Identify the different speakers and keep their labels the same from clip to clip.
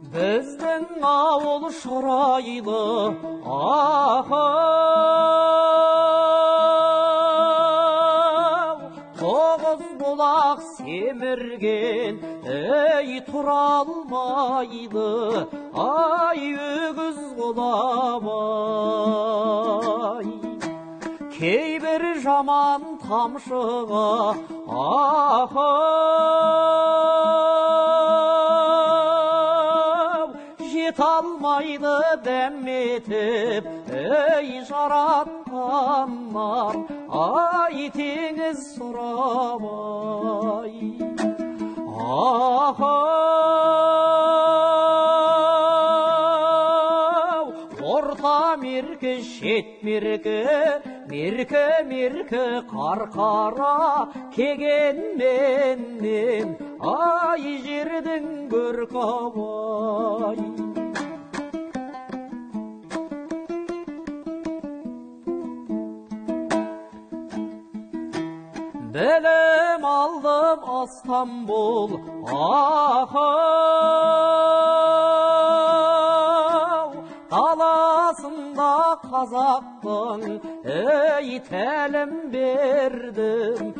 Speaker 1: Біздің ауыл шұрайлы, тоғыз бұлақ семірген, тұра алмайды, өгіз құлабай. Кейбір жаман тамшыға, жете алмайды дәметіп, жаратқаннан, теңіз сұрабай. Орта меркі, шет меркі, меркі қарқара кегенменен, жердің көркабай. Білім алдым Астамбұл, даласында қазақтың, тәлім бердім,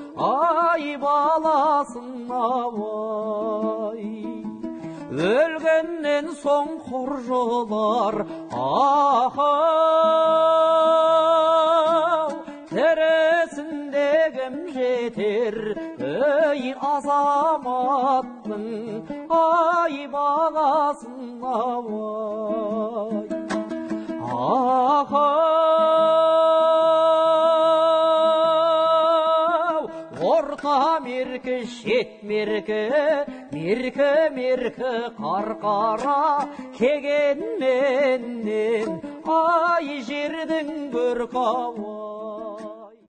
Speaker 1: баласына бай. Өлгеннен соң құржылар, тірісіндегім жетер, азаматтың, бағасына бай. Орта меркі, шет меркі, меркі қарқара кегенменен, жердің көркабай.